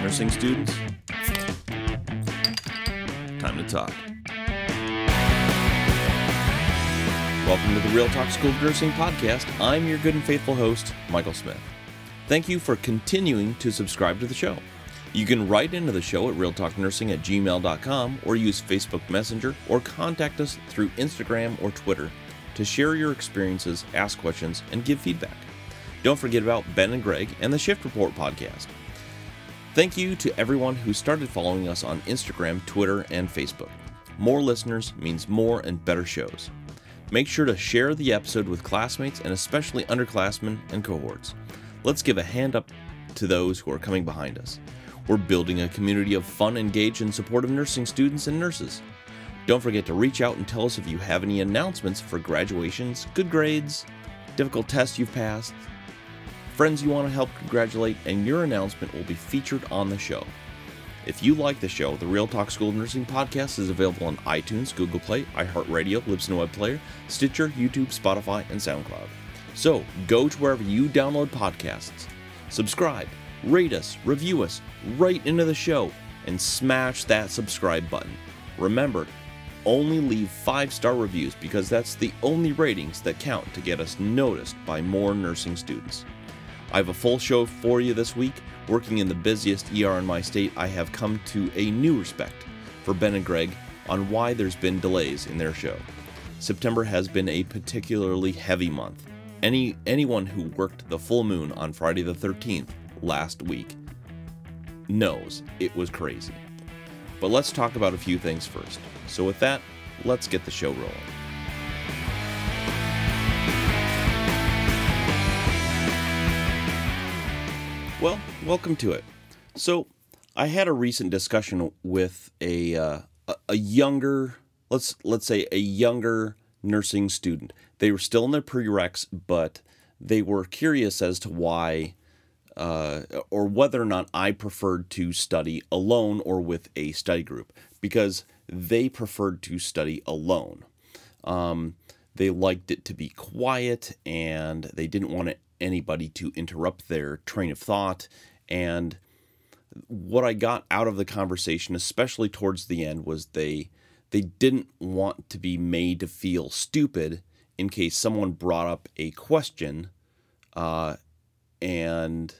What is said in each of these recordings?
Nursing students, time to talk. Welcome to the Real Talk School of Nursing podcast. I'm your good and faithful host, Michael Smith. Thank you for continuing to subscribe to the show. You can write into the show at realtalknursing@gmail.com or use Facebook Messenger or contact us through Instagram or Twitter to share your experiences, ask questions, and give feedback. Don't forget about Ben and Greg and the Shift Report podcast. Thank you to everyone who started following us on Instagram, Twitter, and Facebook. More listeners means more and better shows. Make sure to share the episode with classmates and especially underclassmen and cohorts. Let's give a hand up to those who are coming behind us. We're building a community of fun, engaged, and supportive nursing students and nurses. Don't forget to reach out and tell us if you have any announcements for graduations, good grades, difficult tests you've passed, friends you want to help congratulate, and your announcement will be featured on the show. If you like the show, the Real Talk School of Nursing podcast is available on iTunes, Google Play, iHeartRadio, Libsyn Web Player, Stitcher, YouTube, Spotify, and SoundCloud. So go to wherever you download podcasts, subscribe, rate us, review us, write into the show, and smash that subscribe button. Remember, only leave 5-star reviews because that's the only ratings that count to get us noticed by more nursing students. I have a full show for you this week. Working in the busiest ER in my state, I have come to a new respect for Ben and Greg on why there's been delays in their show. September has been a particularly heavy month. Anyone who worked the full moon on Friday the 13th last week knows it was crazy. But let's talk about a few things first. So with that, let's get the show rolling. Well, welcome to it. So, I had a recent discussion with a younger, let's say a younger nursing student. They were still in their Pre-Reqs, but they were curious as to why, or whether or not I preferred to study alone or with a study group, because they preferred to study alone. They liked it to be quiet, and they didn't want anybody to interrupt their train of thought. And what I got out of the conversation, especially towards the end, was they didn't want to be made to feel stupid in case someone brought up a question, and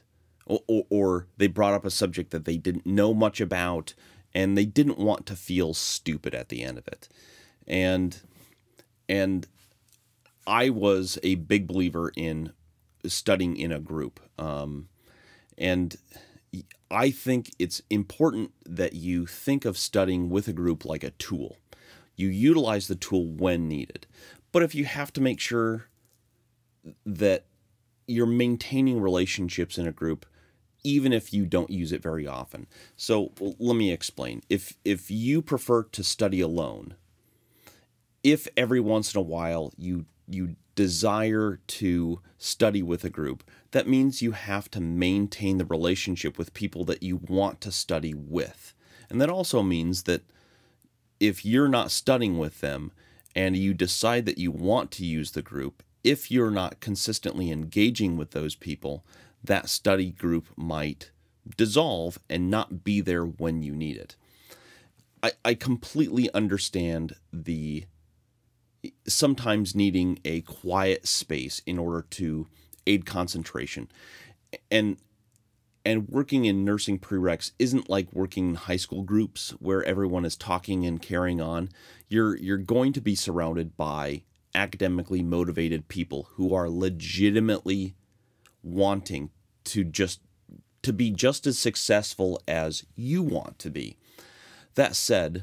or they brought up a subject that they didn't know much about, and they didn't want to feel stupid at the end of it. And I was a big believer in studying in a group. And I think it's important that you think of studying with a group like a tool. You utilize the tool when needed. But if you have to make sure that you're maintaining relationships in a group, even if you don't use it very often. So let me explain. If you prefer to study alone, if every once in a while you desire to study with a group, that means you have to maintain the relationship with people that you want to study with. And that also means that if you're not studying with them and you decide that you want to use the group, if you're not consistently engaging with those people, that study group might dissolve and not be there when you need it. I completely understand the sometimes needing a quiet space in order to aid concentration. And working in nursing Pre-Reqs isn't like working in high school groups where everyone is talking and carrying on. You're going to be surrounded by academically motivated people who are legitimately wanting to be just as successful as you want to be. That said,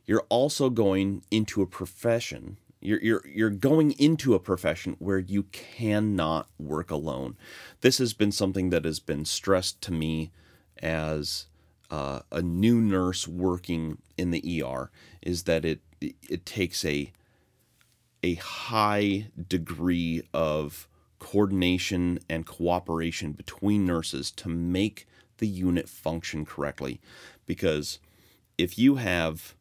you're also going into a profession. You're going into a profession where you cannot work alone. This has been something that has been stressed to me as a new nurse working in the ER, is that it takes a high degree of coordination and cooperation between nurses to make the unit function correctly. Because if you have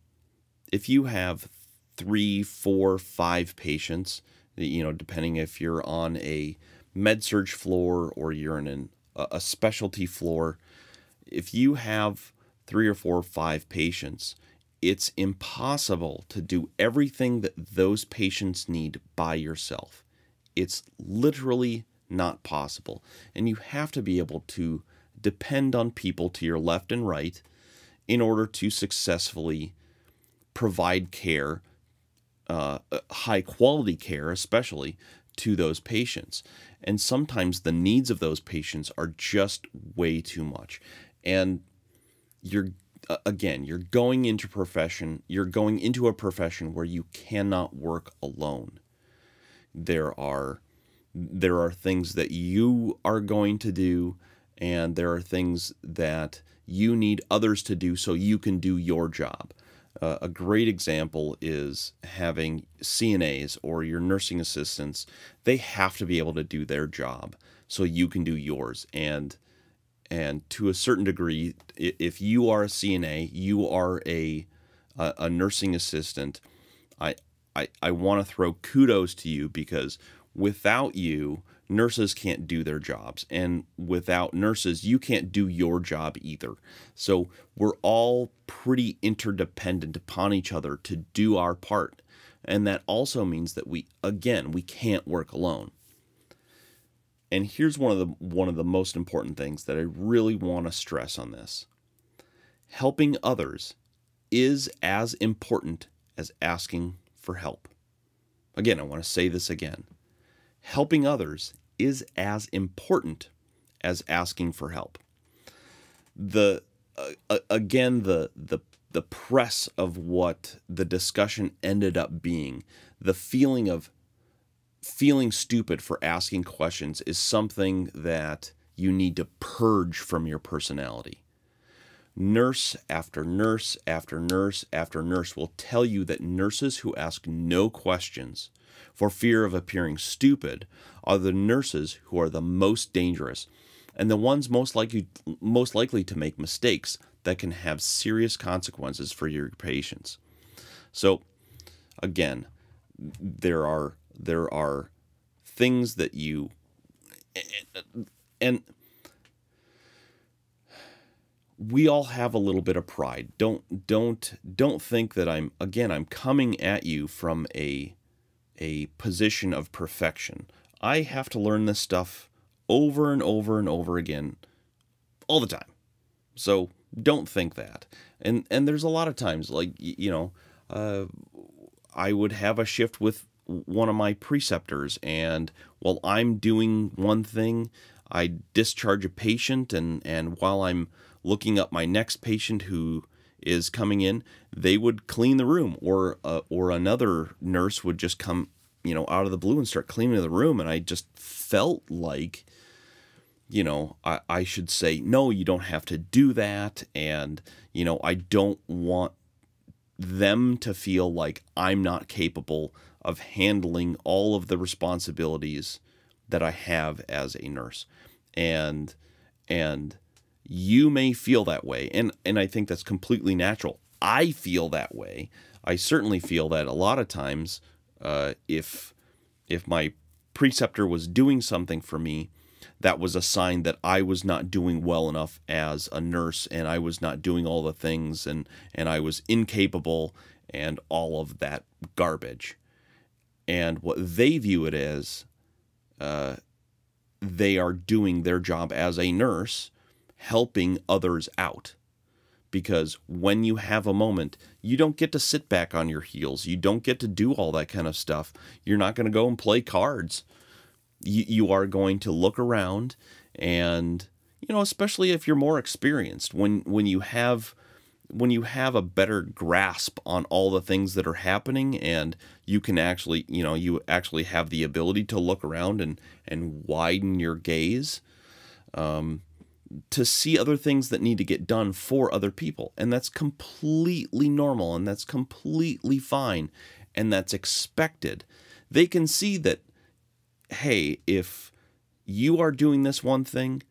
3, 4, 5 patients, depending if you're on a med-surg floor or you're in a specialty floor, if you have 3 or 4 or 5 patients, it's impossible to do everything that those patients need by yourself. It's literally not possible. And you have to be able to depend on people to your left and right in order to successfully provide care, high quality care especially, to those patients. And sometimes the needs of those patients are just way too much. And you're going into a profession where you cannot work alone. There are things that you are going to do, and there are things that you need others to do so you can do your job. A great example is having CNAs or your nursing assistants. They have to be able to do their job so you can do yours. And to a certain degree, if you are a CNA, you are a nursing assistant, I want to throw kudos to you, because without you, nurses can't do their jobs. And without nurses, you can't do your job either. So we're all pretty interdependent upon each other to do our part. And that also means that we can't work alone. And here's one of the most important things that I really want to stress on this. Helping others is as important as asking for help. Again, I want to say this again. Helping others is as important as asking for help. The press of what the discussion ended up being, the feeling of feeling stupid for asking questions, is something that you need to purge from your personality. Nurse after nurse after nurse after nurse will tell you that nurses who ask no questions for fear of appearing stupid are the nurses who are the most dangerous, and the ones most likely to make mistakes that can have serious consequences for your patients. So again, there are things that you and we all have a little bit of pride. Don't think that I'm coming at you from a position of perfection. I have to learn this stuff over and over and over again all the time. So don't think that. And there's a lot of times, like, I would have a shift with one of my preceptors, and while I'm doing one thing, I discharge a patient, and while I'm looking up my next patient who is coming in, they would clean the room, or another nurse would just come, out of the blue and start cleaning the room, and I just felt like, I should say, no, you don't have to do that, and, I don't want them to feel like I'm not capable of handling all of the responsibilities that I have as a nurse. And you may feel that way, and I think that's completely natural. I feel that way. I certainly feel that a lot of times, if my preceptor was doing something for me, that was a sign that I was not doing well enough as a nurse, and I was not doing all the things, and I was incapable, and all of that garbage. And what they view it as, they are doing their job as a nurse, helping others out. Because when you have a moment, you don't get to sit back on your heels. You don't get to do all that kind of stuff. You're not going to go and play cards. You are going to look around, and, especially if you're more experienced, when you have a better grasp on all the things that are happening, and you can actually, you actually have the ability to look around and widen your gaze, to see other things that need to get done for other people. And that's completely normal, and that's completely fine, and that's expected. They can see that, hey, if you are doing this one thing,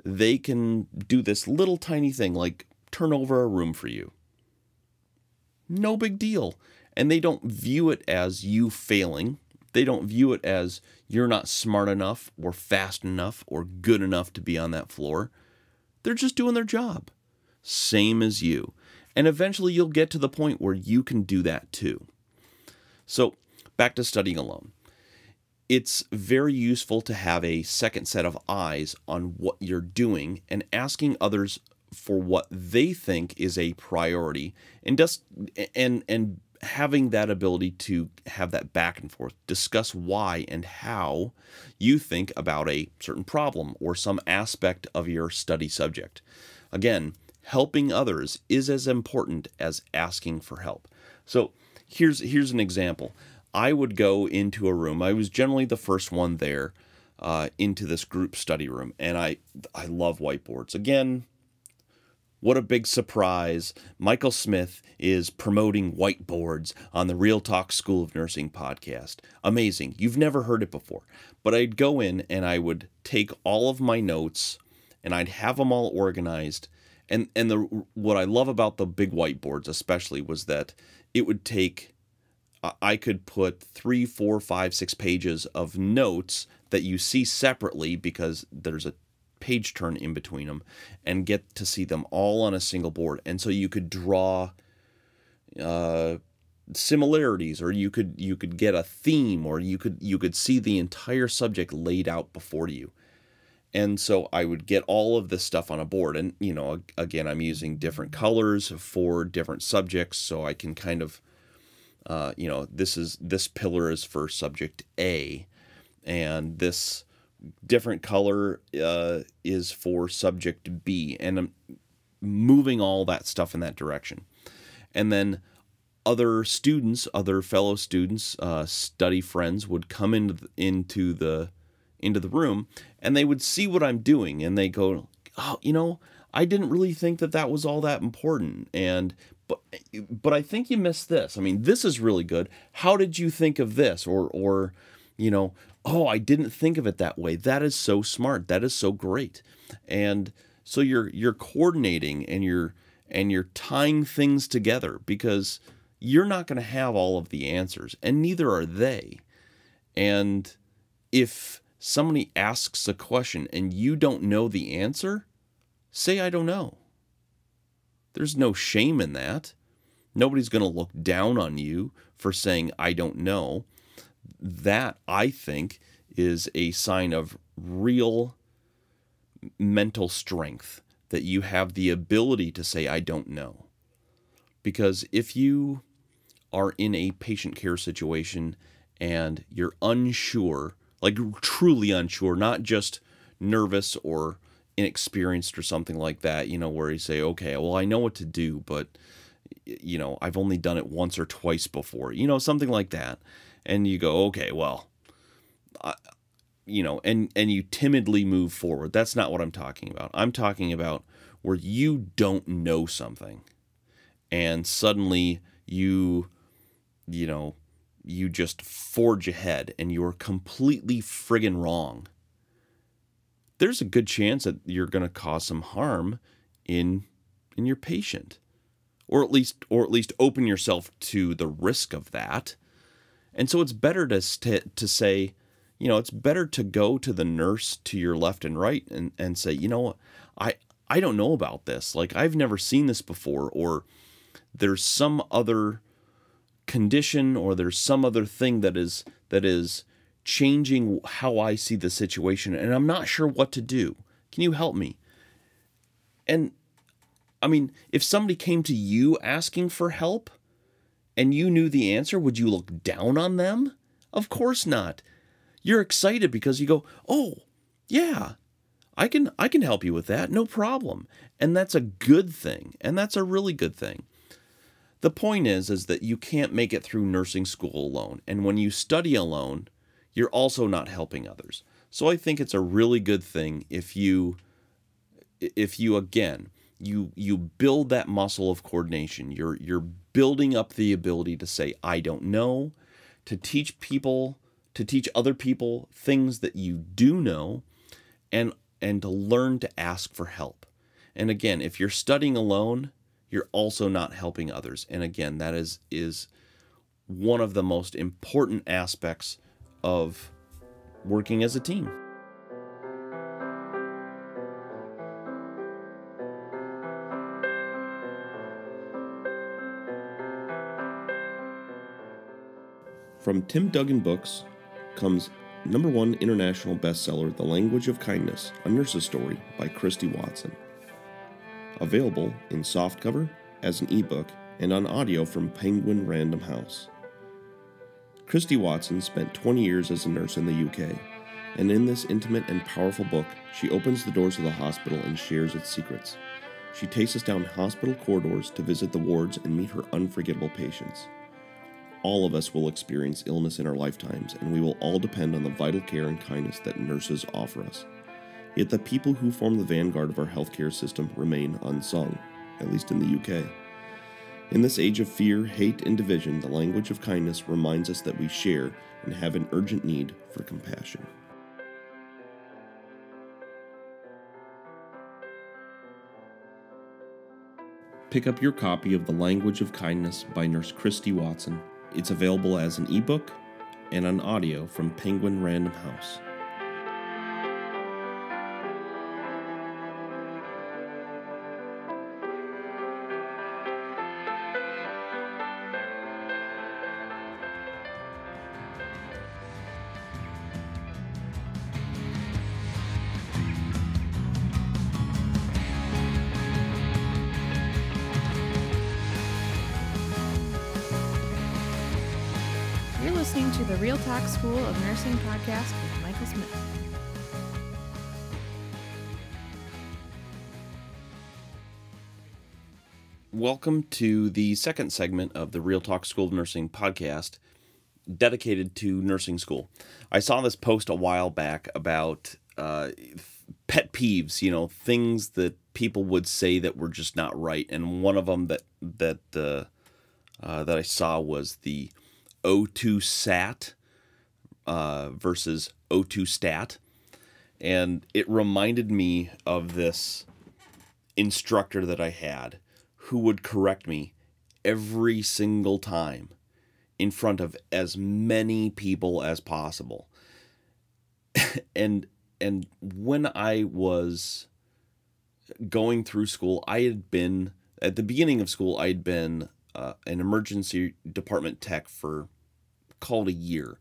they can do this little tiny thing, like turn over a room for you. No big deal. And they don't view it as you failing. They don't view it as you're not smart enough or fast enough or good enough to be on that floor. They're just doing their job. Same as you. And eventually you'll get to the point where you can do that too. So back to studying alone. It's very useful to have a second set of eyes on what you're doing and asking others for what they think is a priority, and having that ability to have that back and forth, discuss why and how you think about a certain problem or some aspect of your study subject. Again, helping others is as important as asking for help. So here's an example. I would go into a room. I was generally the first one there into this group study room, and I love whiteboards. Again, what a big surprise. Michael Smith is promoting whiteboards on the Real Talk School of Nursing podcast. Amazing. You've never heard it before. But I'd go in and I would take all of my notes and I'd have them all organized. And what I love about the big whiteboards especially was that it would take, I could put 3, 4, 5, 6 pages of notes that you see separately because there's a page turn in between them, and get to see them all on a single board. And so you could draw similarities, or you could get a theme, or you could see the entire subject laid out before you. And so I would get all of this stuff on a board, and again, I'm using different colors for different subjects, so I can kind of this pillar is for subject A, and this different color is for subject B, and I'm moving all that stuff in that direction. And then other fellow students, study friends would come into the room, and they would see what I'm doing, and they go, oh, I didn't really think that was all that important, but I think you missed this. I mean, this is really good. How did you think of this? Or oh, I didn't think of it that way. That is so smart. That is so great. And so you're coordinating and you're tying things together, because you're not going to have all of the answers, and neither are they. And if somebody asks a question and you don't know the answer, say, I don't know. There's no shame in that. Nobody's going to look down on you for saying, I don't know. That, I think, is a sign of real mental strength, that you have the ability to say, I don't know. Because if you are in a patient care situation and you're unsure, like truly unsure, not just nervous or inexperienced or something like that, where you say, okay, well, I know what to do, but, I've only done it once or twice before, something like that. And you go, okay, well, and you timidly move forward. That's not what I'm talking about. I'm talking about where you don't know something, and suddenly you just forge ahead and you're completely friggin' wrong. There's a good chance that you're going to cause some harm in your patient, or at least open yourself to the risk of that. And so it's better to say, it's better to go to the nurse to your left and right and say, I don't know about this. Like, I've never seen this before, or there's some other condition, or there's some other thing that is changing how I see the situation, and I'm not sure what to do. Can you help me? And I mean, if somebody came to you asking for help and you knew the answer, would you look down on them? Of course not. You're excited because you go, oh, yeah, I can help you with that, no problem. And that's a good thing, and that's a really good thing. The point is that you can't make it through nursing school alone, and when you study alone, you're also not helping others. So I think it's a really good thing if you again, you build that muscle of coordination. You're building up the ability to say, I don't know, to teach other people things that you do know, and to learn to ask for help. And again, if you're studying alone, you're also not helping others. And again, that is one of the most important aspects of working as a team. From Tim Duggan Books comes #1 international bestseller, The Language of Kindness, A Nurse's Story by Christy Watson. Available in softcover, as an ebook, and on audio from Penguin Random House. Christy Watson spent 20 years as a nurse in the UK, and in this intimate and powerful book, she opens the doors of the hospital and shares its secrets. She takes us down hospital corridors to visit the wards and meet her unforgettable patients. All of us will experience illness in our lifetimes, and we will all depend on the vital care and kindness that nurses offer us. Yet the people who form the vanguard of our healthcare system remain unsung, at least in the UK. In this age of fear, hate, and division, the language of kindness reminds us that we share and have an urgent need for compassion. Pick up your copy of The Language of Kindness by Nurse Christy Watson. It's available as an ebook and on audio from Penguin Random House. You're listening to the Real Talk School of Nursing podcast with Michael Smith. Welcome to the second segment of the Real Talk School of Nursing podcast dedicated to nursing school. I saw this post a while back about pet peeves, things that people would say that were just not right. And one of them that I saw was the O2 SAT versus O2 STAT. And it reminded me of this instructor that I had who would correct me every single time in front of as many people as possible. and when I was going through school, at the beginning of school, I had been an emergency department tech for called a year.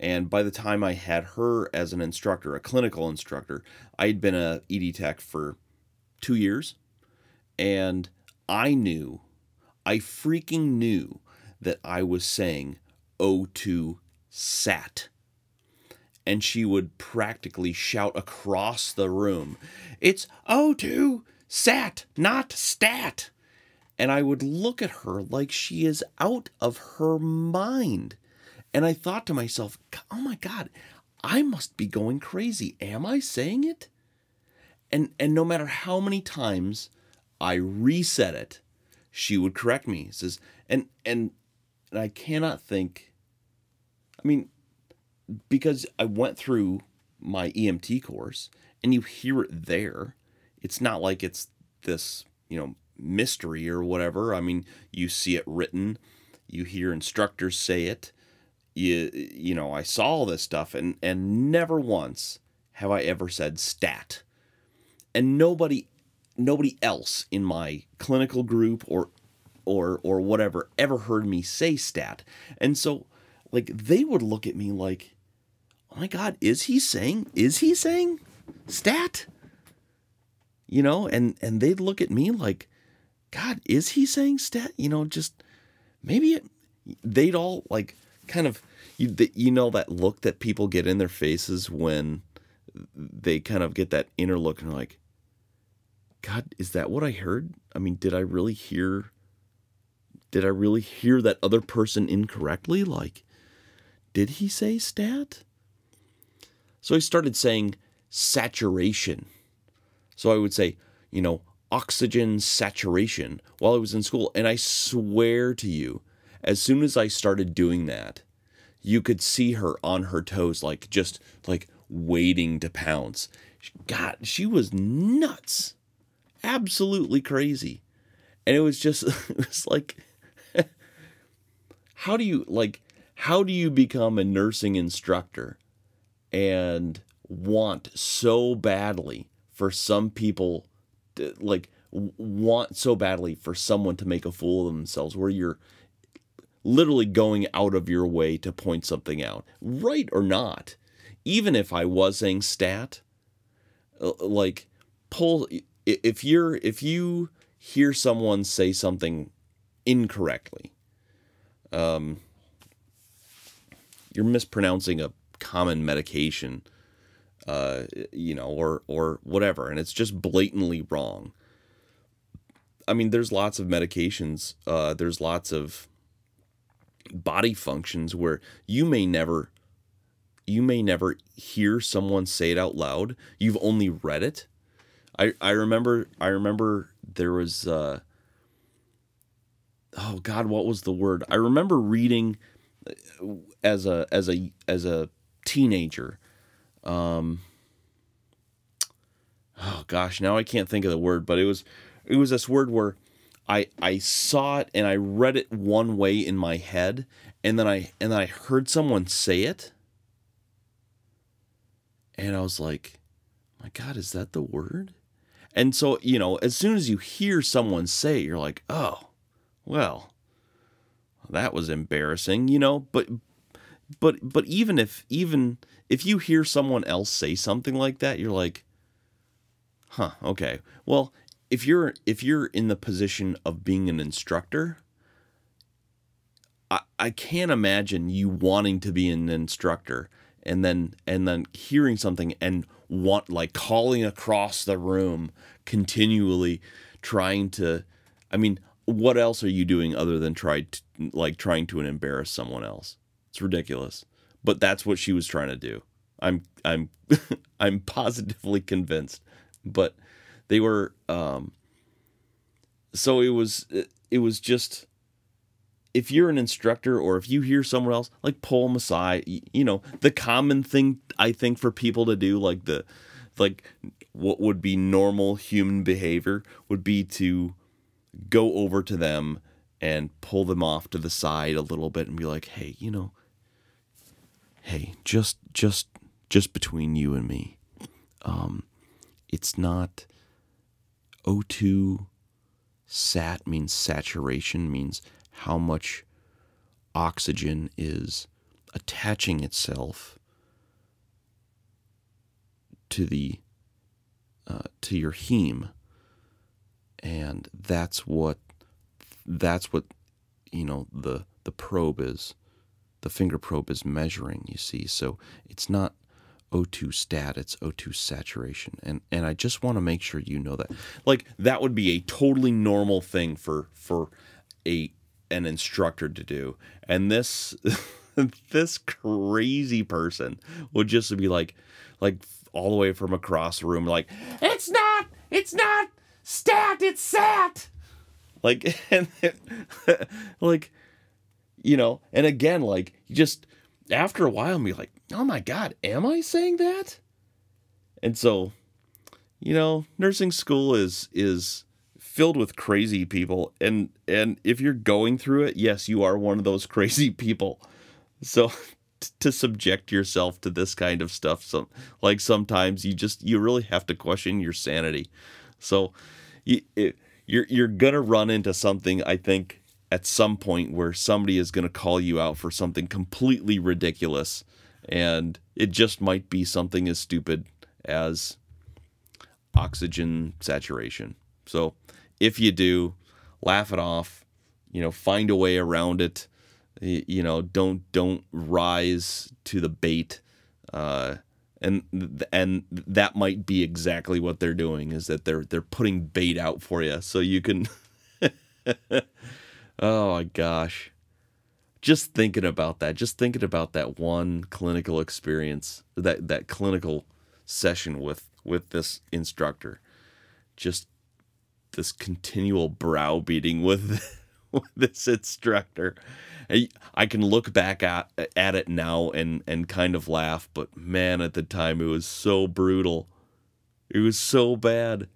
And by the time I had her as an instructor, a clinical instructor, I had been a ED tech for 2 years. And I freaking knew that I was saying O2 SAT. And she would practically shout across the room, "It's O2 SAT, not STAT." And I would look at her like she is out of her mind. And I thought to myself, oh my God, I must be going crazy. Am I saying it? And no matter how many times I reset it, she would correct me. Says, and I cannot think, because I went through my EMT course and you hear it there. It's not like it's this, mystery or whatever. You see it written, you hear instructors say it, I saw all this stuff and never once have I ever said STAT. And nobody else in my clinical group or whatever ever heard me say STAT. And so they would look at me like, oh my God, is he saying STAT? And they'd look at me like, God, is he saying STAT? Just maybe they'd all kind of, that look that people get in their faces when they kind of get that inner look and are like, God, is that what I heard? Did I really hear that other person incorrectly? Did he say STAT? So I started saying saturation. So I would say, oxygen saturation while I was in school. And I swear to you, as soon as I started doing that, you could see her on her toes, just waiting to pounce. God, she was nuts. Absolutely crazy. And it was how do you become a nursing instructor and want so badly for some people want so badly for someone to make a fool of themselves, where you're literally going out of your way to point something out, right or not. Even if I was saying stat, like if you hear someone say something incorrectly, you're mispronouncing a common medication, or whatever, and it's just blatantly wrong. I mean, there's lots of medications, there's lots of body functions where you may never hear someone say it out loud. You've only read it. I remember there was oh God, what was the word? I remember reading as a teenager. Oh gosh, now I can't think of the word, but it was this word where I saw it and I read it one way in my head, and then I heard someone say it, and I was like, my God, is that the word? And so, as soon as you hear someone say it, you're like, oh, well, that was embarrassing, but even if you hear someone else say something like that, you're like, huh, okay. Well, if you're in the position of being an instructor, I can't imagine you wanting to be an instructor and then hearing something and calling across the room continually, trying to, I mean, what else are you doing other than trying to embarrass someone else? It's ridiculous. But that's what she was trying to do. I'm I'm positively convinced. But they were so it was just, if you're an instructor or if you hear someone else, pull them aside. The common thing I think for people to do, what would be normal human behavior, would be to go over to them and pull them off to the side a little bit and be like, hey, hey, just between you and me, it's not O2 sat means saturation, means how much oxygen is attaching itself to the to your heme, and that's what the probe is, the finger probe is measuring, you see. So it's not O2 stat, it's O2 saturation. And I just want to make sure you know that. That would be a totally normal thing for an instructor to do. And this this crazy person would just be like all the way from across the room, it's not stat, it's sat. And and again, you just, after a while, be like, oh my God, am I saying that? And so, nursing school is filled with crazy people. And if you're going through it, yes, you are one of those crazy people. So to subject yourself to this kind of stuff, sometimes you really have to question your sanity. So you're gonna run into something, I think, at some point where somebody is gonna call you out for something completely ridiculous, and it just might be something as stupid as oxygen saturation. So if you do, laugh it off, find a way around it. Don't rise to the bait, and that might be exactly what they're doing, is that they're putting bait out for you so you can. Oh my gosh, just thinking about that one clinical experience, that clinical session with this instructor, just this continual browbeating with this instructor. I can look back at it now and kind of laugh, but man, at the time it was so brutal. It was so bad.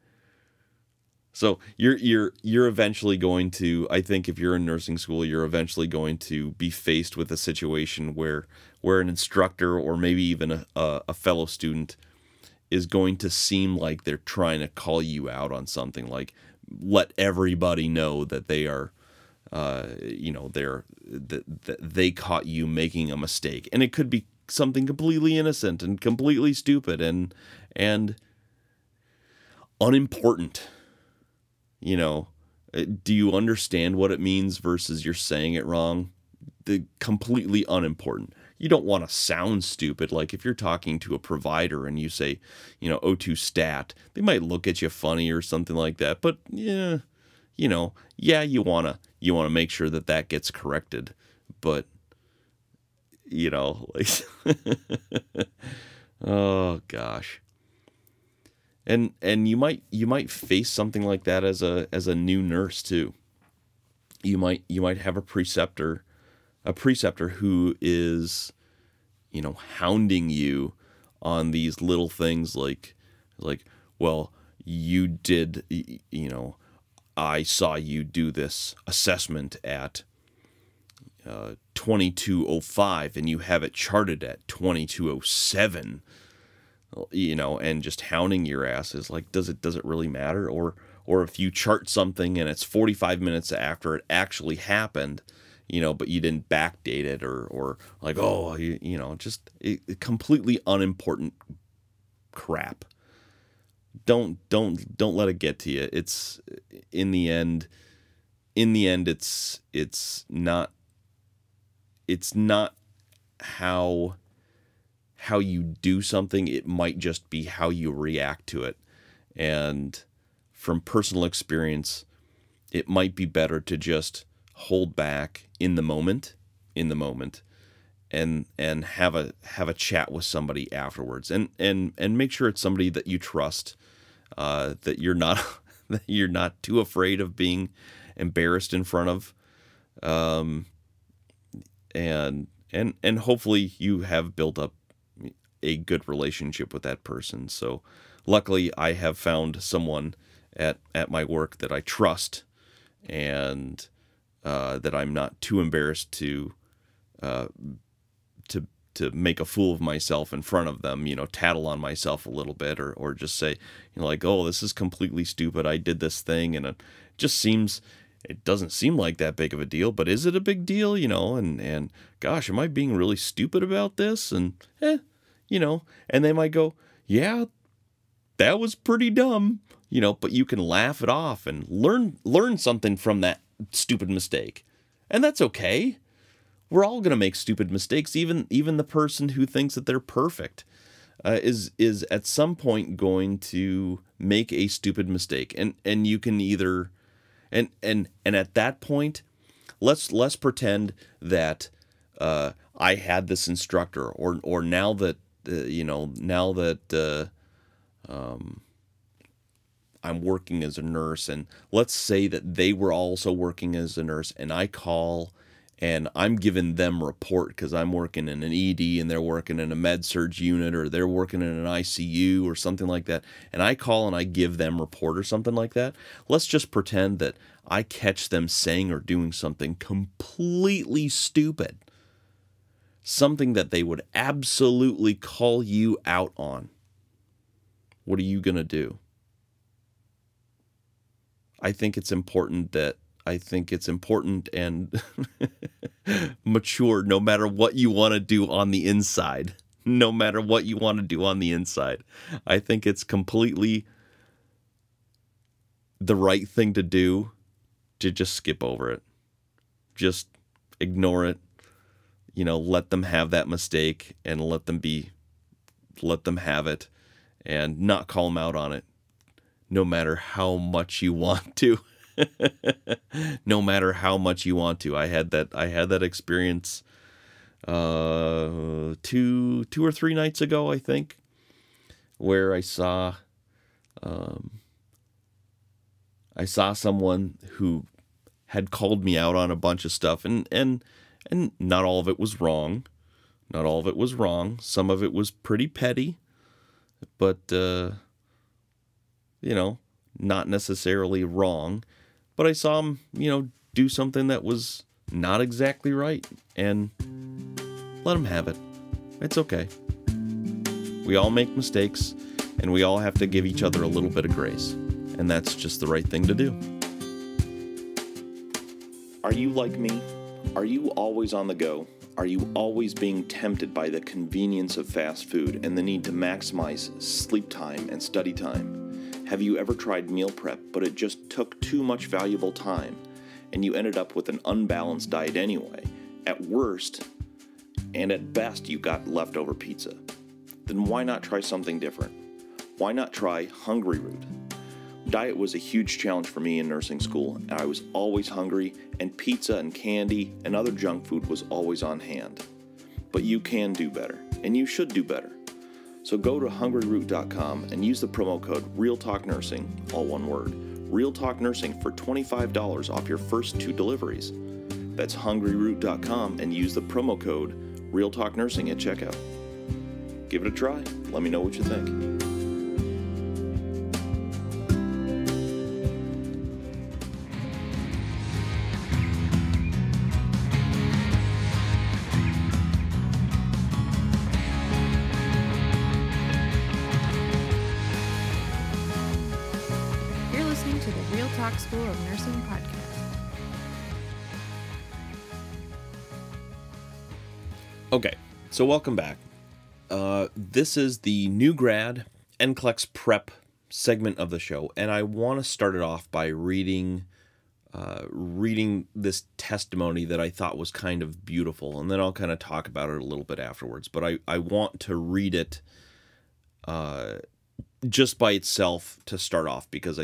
So you're eventually going to, I think if you're in nursing school, you're eventually going to be faced with a situation where an instructor, or maybe even a fellow student, is going to seem like they're trying to call you out on something, let everybody know that they are they caught you making a mistake, and it could be something completely innocent and completely stupid and unimportant. Do you understand what it means versus you're saying it wrong? The completely unimportant. You don't want to sound stupid. Like if you're talking to a provider and you say, O2 stat, they might look at you funny or something like that. But yeah, you want to make sure that gets corrected. But oh gosh. And you might face something like that as a new nurse too. You might have a preceptor who is, hounding you on these little things like, well, you did, I saw you do this assessment at 2205 and you have it charted at 2207. And just hounding your ass is like, does it really matter? Or if you chart something and it's 45 minutes after it actually happened, but you didn't backdate it or like, just completely unimportant crap. Don't let it get to you. It's in the end, it's not how you do something. It might just be how you react to it. And from personal experience, it might be better to just hold back in the moment and have a chat with somebody afterwards and make sure it's somebody that you trust, that you're not that you're not too afraid of being embarrassed in front of, and hopefully you have built up a good relationship with that person. So luckily I have found someone at my work that I trust and that I'm not too embarrassed to make a fool of myself in front of them, tattle on myself a little bit or just say, oh, this is completely stupid. I did this thing and it doesn't seem like that big of a deal, but is it a big deal? And gosh, am I being really stupid about this? And, and they might go, yeah, that was pretty dumb, but you can laugh it off and learn something from that stupid mistake. And that's okay. We're all going to make stupid mistakes. Even the person who thinks that they're perfect is at some point going to make a stupid mistake. And you can either, and at that point, let's pretend that I had this instructor, or now that I'm working as a nurse, and let's say that they were also working as a nurse, and I call and I'm giving them a report because I'm working in an ED and they're working in a med-surg unit, or they're working in an ICU or something like that, and I call and I give them a report or something like that. Let's just pretend that I catch them saying or doing something completely stupid, something that they would absolutely call you out on. What are you going to do? I think it's important and mature no matter what you want to do on the inside. No matter what you want to do on the inside. I think it's completely the right thing to do to just skip over it. Just ignore it. Let them have that mistake and let them have it and not call them out on it. No matter how much you want to. No matter how much you want to. I had that experience 2 or 3 nights ago, I think, where I saw someone who had called me out on a bunch of stuff, and not all of it was wrong. Not all of it was wrong. Some of it was pretty petty, but not necessarily wrong. But I saw him, do something that was not exactly right, and let him have it. It's okay. We all make mistakes, and we all have to give each other a little bit of grace, and that's just the right thing to do. Are you like me? Are you always on the go? Are you always being tempted by the convenience of fast food and the need to maximize sleep time and study time? Have you ever tried meal prep, but it just took too much valuable time, and you ended up with an unbalanced diet anyway? At worst, and at best, you got leftover pizza. Then why not try something different? Why not try HUNGRYROOT? Diet was a huge challenge for me in nursing school, and I was always hungry, and pizza and candy and other junk food was always on hand. But you can do better, and you should do better. So go to HUNGRYROOT.com and use the promo code RealTalkNursing, all one word, RealTalkNursing for $25 off your first 2 deliveries. That's HUNGRYROOT.com and use the promo code RealTalkNursing at checkout. Give it a try. Let me know what you think. To the Real Talk School of Nursing podcast. Okay, so welcome back. This is the new grad NCLEX prep segment of the show, and I want to start it off by reading this testimony that I thought was kind of beautiful, and then I'll kind of talk about it a little bit afterwards. But I want to read it just by itself to start off, because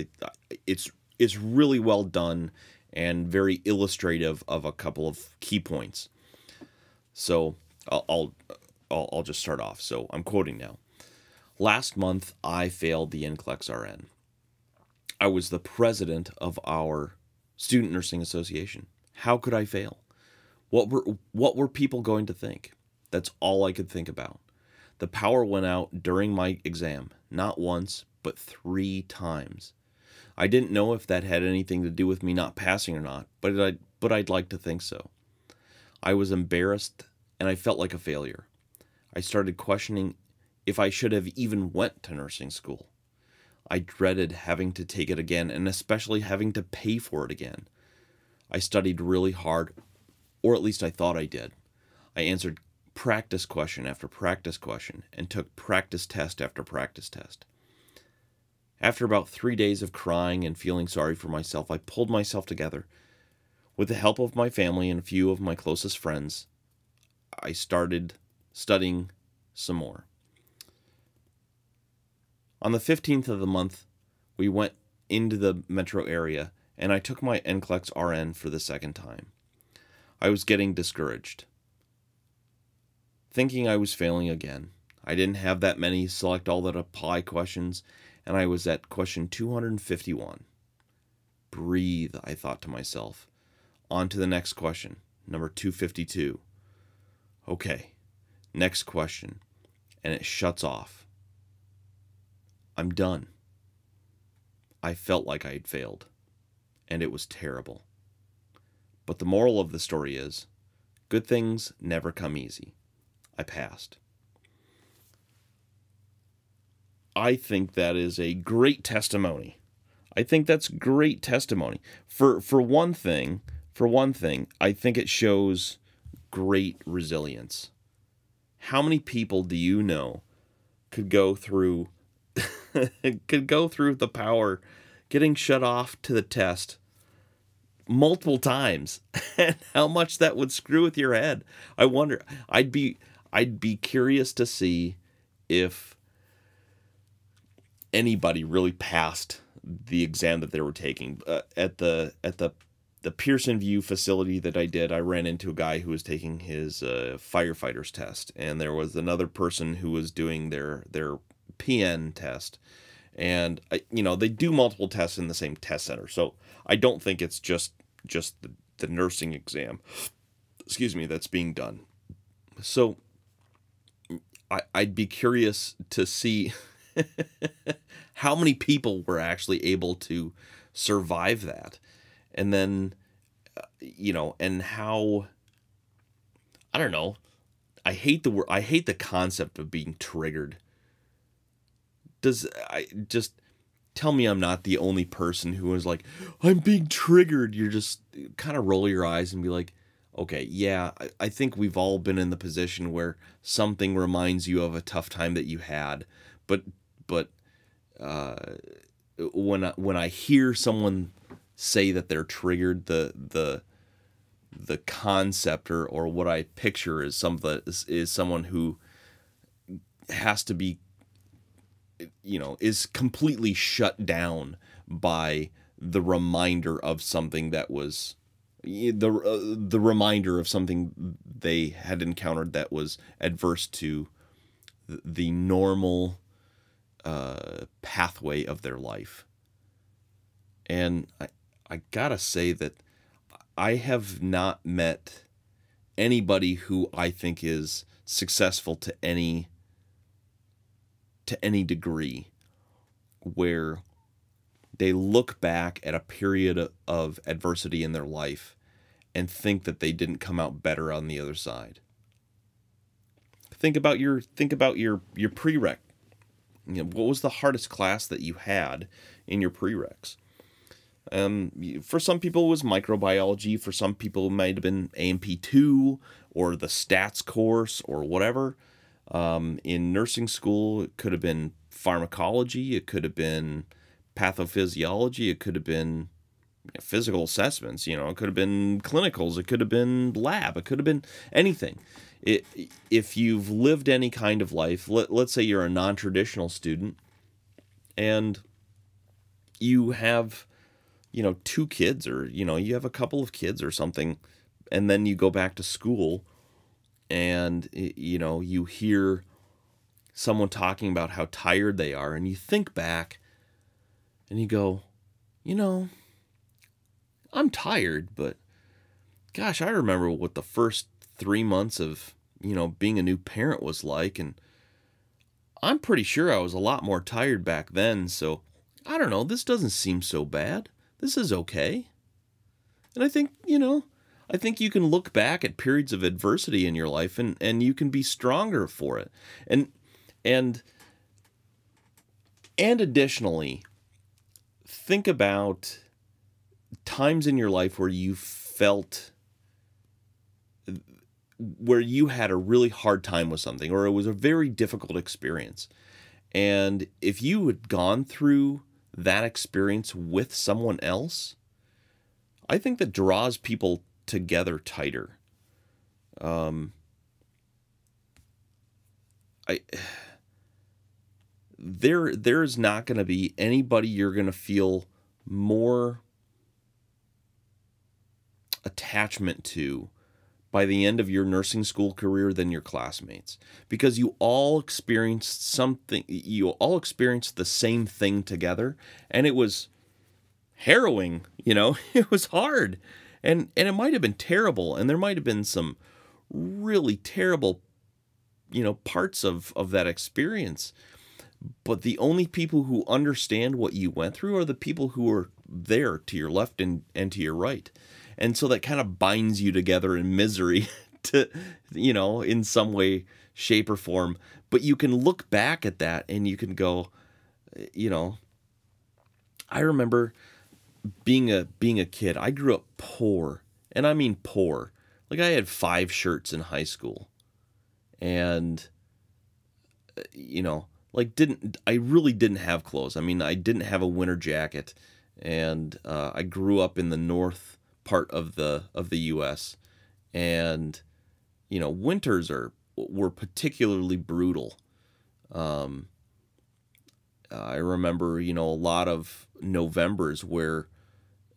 it's really well done and very illustrative of a couple of key points. So I'll just start off. So I'm quoting now. Last month, I failed the NCLEX RN. I was the president of our Student Nursing Association. How could I fail? What were people going to think? That's all I could think about. The power went out during my exam, not once, but 3 times. I didn't know if that had anything to do with me not passing or not, but I'd like to think so. I was embarrassed, and I felt like a failure. I started questioning if I should have even went to nursing school. I dreaded having to take it again, and especially having to pay for it again. I studied really hard, or at least I thought I did. I answered practice question after practice question and took practice test after practice test. After about 3 days of crying and feeling sorry for myself, I pulled myself together. With the help of my family and a few of my closest friends, I started studying some more. On the 15th of the month, we went into the metro area, and I took my NCLEX RN for the second time. I was getting discouraged, thinking I was failing again. I didn't have that many select all that apply questions, and I was at question 251. Breathe, I thought to myself. On to the next question, number 252. Okay, next question, and it shuts off. I'm done. I felt like I had failed, and it was terrible. But the moral of the story is, good things never come easy. I passed. I think that is a great testimony. I think that's great testimony. For one thing, I think it shows great resilience. How many people do you know could go through the power getting shut off to the test multiple times, and how much that would screw with your head? I wonder. I'd be curious to see if anybody really passed the exam that they were taking. At the Pearson View facility that I did, I ran into a guy who was taking his firefighter's test, and there was another person who was doing their PN test. And they do multiple tests in the same test center, so I don't think it's just the nursing exam, that's being done. So I'd be curious to see how many people were actually able to survive that. And then, and how, I don't know, I hate the concept of being triggered. tell me I'm not the only person who is like, I'm being triggered. You're just kind of roll your eyes and be like, okay, yeah, I think we've all been in the position where something reminds you of a tough time that you had. But when I hear someone say that they're triggered, the concept or what I picture is someone who has to be, is completely shut down by the reminder of something that was the reminder of something they had encountered that was adverse to the normal pathway of their life. And I gotta say that I have not met anybody who I think is successful to any degree where they look back at a period of adversity in their life and think that they didn't come out better on the other side. Think about your prereq. What was the hardest class that you had in your prereqs? For some people it was microbiology. For some people it might have been A&P2 or the stats course or whatever. In nursing school, it could have been pharmacology. It could have been pathophysiology. It could have been physical assessments. It could have been clinicals. It could have been lab. It could have been anything. If you've lived any kind of life, let's say you're a non-traditional student and you have, 2 kids or, you have a couple of kids or something, and then you go back to school and, you hear someone talking about how tired they are, and you think back and you go, I'm tired, but gosh, I remember what the first 3 months of, being a new parent was like, and I'm pretty sure I was a lot more tired back then, so I don't know, this doesn't seem so bad. This is okay. And I think, I think you can look back at periods of adversity in your life and you can be stronger for it. And additionally, think about times in your life where you had a really hard time with something, or it was a very difficult experience. And if you had gone through that experience with someone else, I think that draws people together tighter. There's not going to be anybody you're going to feel more attachment to by the end of your nursing school career than your classmates, because you all experienced the same thing together, and it was harrowing, it was hard, and it might have been terrible, and there might have been some really terrible, parts of that experience, but the only people who understand what you went through are the people who are there to your left and to your right. And so that kind of binds you together in misery to, in some way, shape, or form. But you can look back at that and you can go, I remember being a kid. I grew up poor, and I mean poor. Like, I had 5 shirts in high school, and I really didn't have clothes. I mean, I didn't have a winter jacket, and I grew up in the north part of the U.S. and winters were particularly brutal. I remember a lot of Novembers where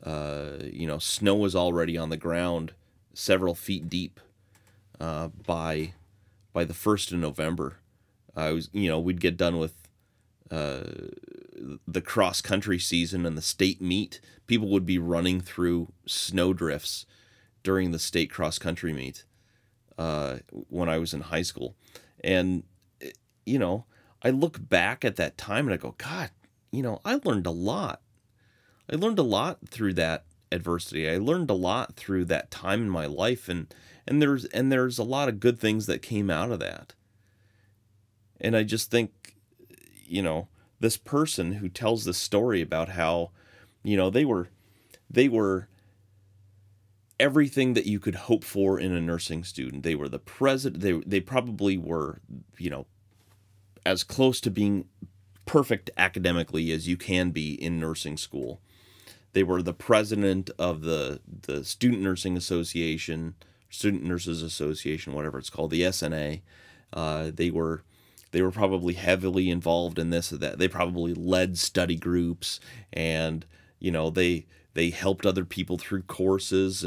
snow was already on the ground several feet deep by the 1st of November. We'd get done with the cross country season and the state meet. People would be running through snowdrifts during the state cross country meet when I was in high school. And, I look back at that time and I go, God, I learned a lot. I learned a lot through that adversity. I learned a lot through that time in my life, and there's a lot of good things that came out of that. And I just think, this person who tells this story about how, they were everything that you could hope for in a nursing student. They were the president. They probably were, as close to being perfect academically as you can be in nursing school. They were the president of the Student Nursing Association, Student Nurses Association, whatever it's called, the SNA. They were probably heavily involved in this or that. They probably led study groups, and they helped other people through courses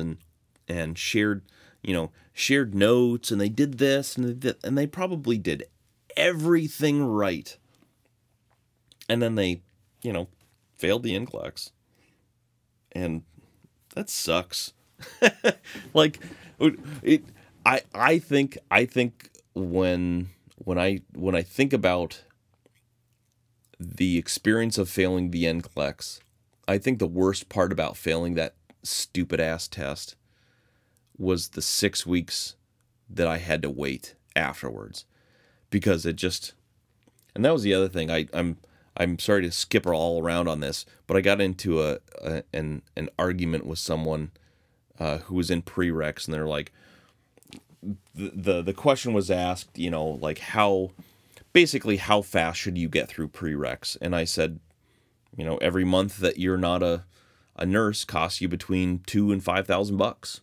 and shared notes, and they did this and they probably did everything right. And then they, failed the NCLEX. And that sucks. Like, I think when I think about the experience of failing the NCLEX, I think the worst part about failing that stupid ass test was the 6 weeks that I had to wait afterwards, because it just, and that was the other thing. I'm sorry to skip all around on this, but I got into an argument with someone who was in Pre-Reqs, and they're like, the question was asked, like how fast should you get through Pre-Reqs? And I said, every month that you're not a nurse costs you between $2,000 and $5,000.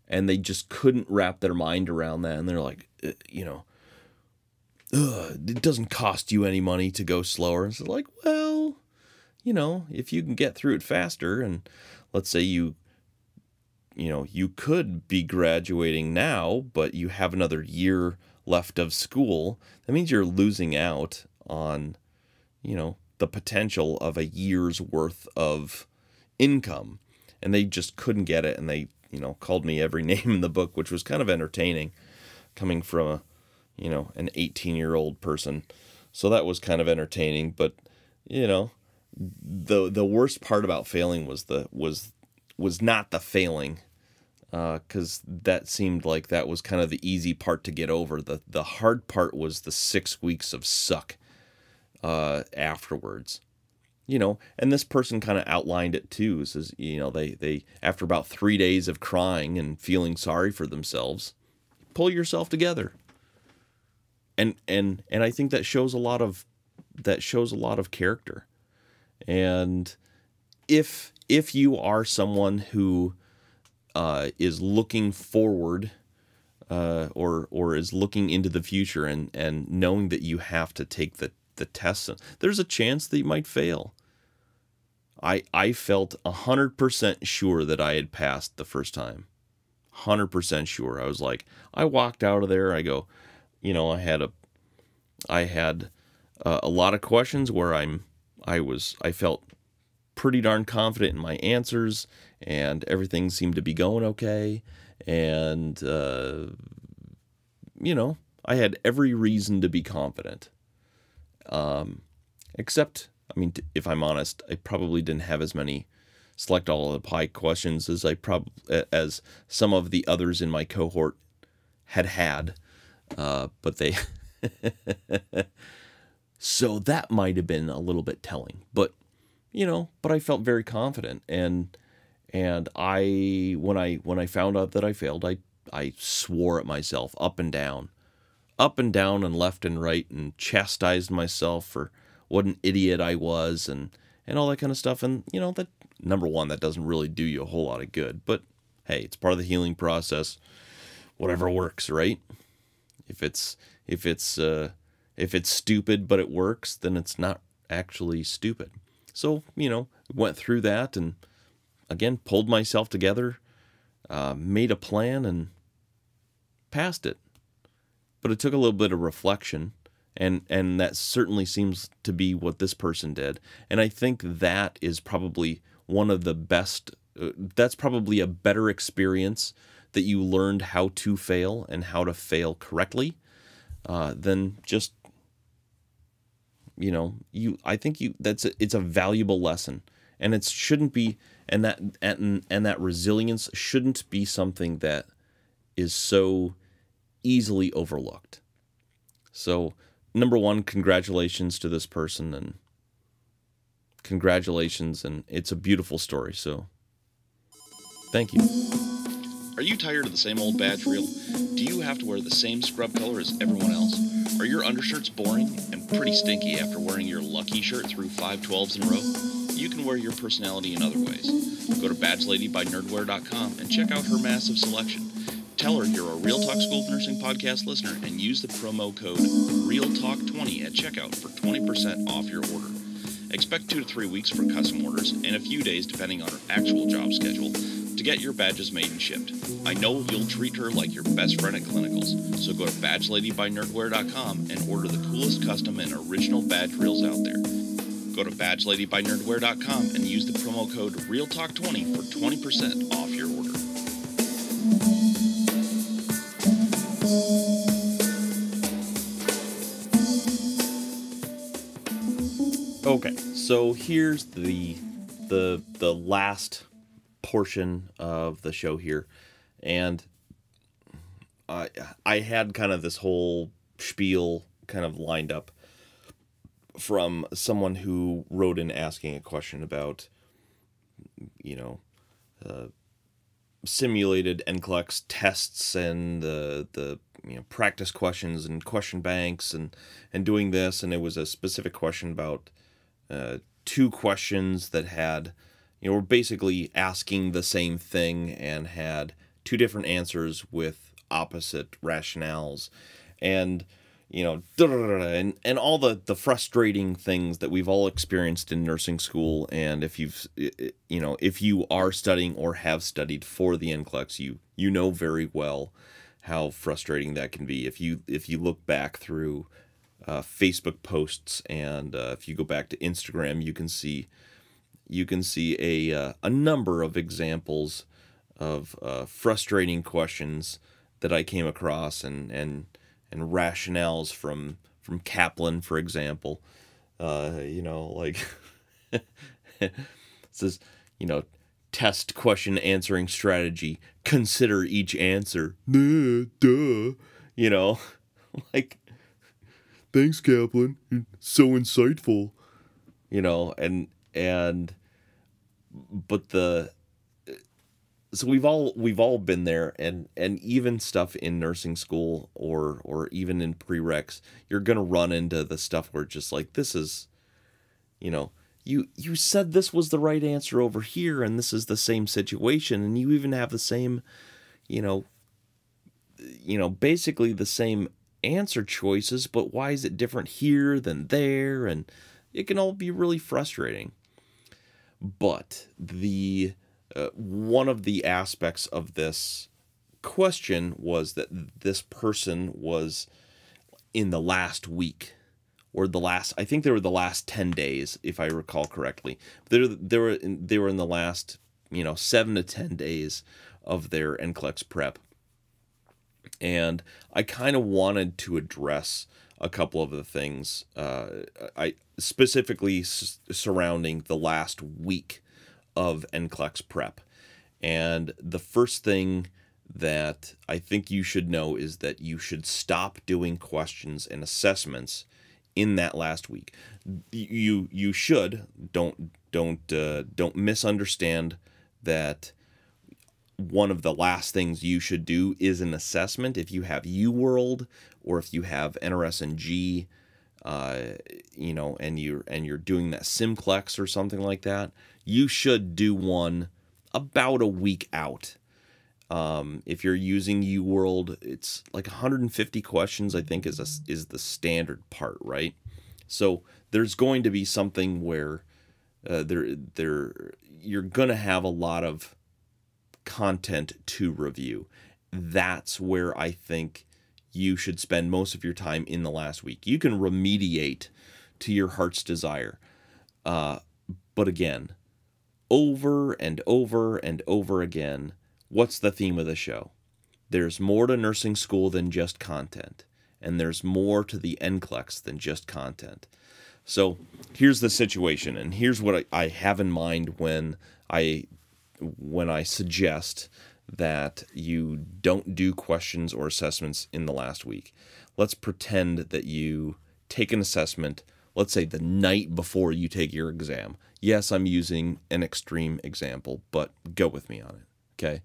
And they just couldn't wrap their mind around that, and they're like, it doesn't cost you any money to go slower. It's like, well, if you can get through it faster, and let's say you could be graduating now, but you have another year left of school, that means you're losing out on, the potential of a year's worth of income. And they just couldn't get it, and they, called me every name in the book, which was kind of entertaining coming from an 18-year-old person. So that was kind of entertaining, but the worst part about failing was not the failing, because that seemed like that was kind of the easy part to get over. The hard part was the 6 weeks of suck afterwards. And this person kind of outlined it too. Says, they after about 3 days of crying and feeling sorry for themselves, pull yourself together. And I think that shows a lot of character. And if you are someone who is looking forward, or is looking into the future and knowing that you have to take the tests, there's a chance that you might fail. I felt 100% sure that I had passed the first time. 100% sure. I was like, I walked out of there, I go, I had a lot of questions where I felt pretty darn confident in my answers, and everything seemed to be going okay. And, I had every reason to be confident. Except, if I'm honest, I probably didn't have as many select all of the pie questions as some of the others in my cohort had. But they, so that might have been a little bit telling, but I felt very confident. And when I found out that I failed, I swore at myself up and down and left and right, and chastised myself for what an idiot I was, and all that kind of stuff. And that, number one, that doesn't really do you a whole lot of good, but hey, it's part of the healing process. Whatever works, right? If it's stupid but it works, then it's not actually stupid. So, went through that, and again, pulled myself together, made a plan, and passed it. But it took a little bit of reflection, and that certainly seems to be what this person did. And I think that is probably one of the best, that's probably a better experience, that you learned how to fail and how to fail correctly, than just, it's a valuable lesson, and it shouldn't be, and that resilience shouldn't be something that is so easily overlooked. So number one, congratulations to this person, and congratulations, and it's a beautiful story, so thank you. Are you tired of the same old badge reel? Do you have to wear the same scrub color as everyone else? Are your undershirts boring and pretty stinky after wearing your lucky shirt through 5 12s in a row? You can wear your personality in other ways. Go to badgeladybynerdwear.com and check out her massive selection. Tell her you're a Real Talk School of Nursing podcast listener and use the promo code REALTALK20 at checkout for 20% off your order. Expect 2 to 3 weeks for custom orders and a few days depending on her actual job schedule to get your badges made and shipped. I know you'll treat her like your best friend at clinicals, so go to badgeladybynerdwear.com and order the coolest custom and original badge reels out there. Go to badgeladybynerdwear.com and use the promo code REALTALK20 for 20% off your order. Okay, so here's the last portion of the show here, and I had kind of this whole spiel kind of lined up from someone who wrote in asking a question about, simulated NCLEX tests and the practice questions and question banks and doing this, and it was a specific question about 2 questions that had, were basically asking the same thing and had 2 different answers with opposite rationales, and and all the frustrating things that we've all experienced in nursing school. And if if you are studying or have studied for the NCLEX, you know very well how frustrating that can be. If you look back through Facebook posts, and if you go back to Instagram, you can see a number of examples of frustrating questions that I came across, and rationales from Kaplan, for example. Like it says, test question answering strategy, consider each answer. Duh. Like, thanks, Kaplan. You're so insightful. So we've all been there, and even stuff in nursing school or even in Pre-Reqs, you're gonna run into the stuff where just like, this is, you said this was the right answer over here, and this is the same situation, and you even have the same, basically the same answer choices, but why is it different here than there? And it can all be really frustrating. But one of the aspects of this question was that this person was in the last week, or I think they were the last 10 days, if I recall correctly. They were in the last 7 to 10 days of their NCLEX prep, and I kind of wanted to address a couple of the things, I specifically surrounding the last week of NCLEX prep. And the first thing that I think you should know is that you should stop doing questions and assessments in that last week. You should don't misunderstand that one of the last things you should do is an assessment. If you have UWorld or if you have NRS&G, and you're doing that SimCLEX or something like that, you should do one about a week out. If you're using UWorld, it's like 150 questions, I think, is the standard part, right? So there's going to be something where you're going to have a lot of content to review. That's where I think you should spend most of your time in the last week. You can remediate to your heart's desire. But again, over and over and over again, what's the theme of the show? There's more to nursing school than just content. And there's more to the NCLEX than just content. So here's the situation, and here's what I have in mind when I suggest that you don't do questions or assessments in the last week. Let's pretend that you take an assessment, let's say the night before you take your exam. Yes, I'm using an extreme example, but go with me on it, okay?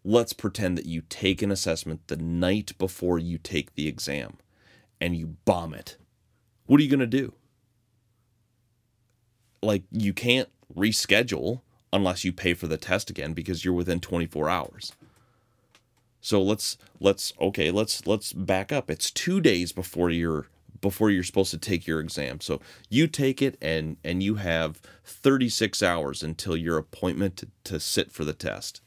Let's pretend that you take an assessment the night before you take the exam and you bomb it. What are you going to do? Like, you can't reschedule unless you pay for the test again because you're within 24 hours. So let's back up. It's 2 days before you're supposed to take your exam. So you take it and you have 36 hours until your appointment to sit for the test.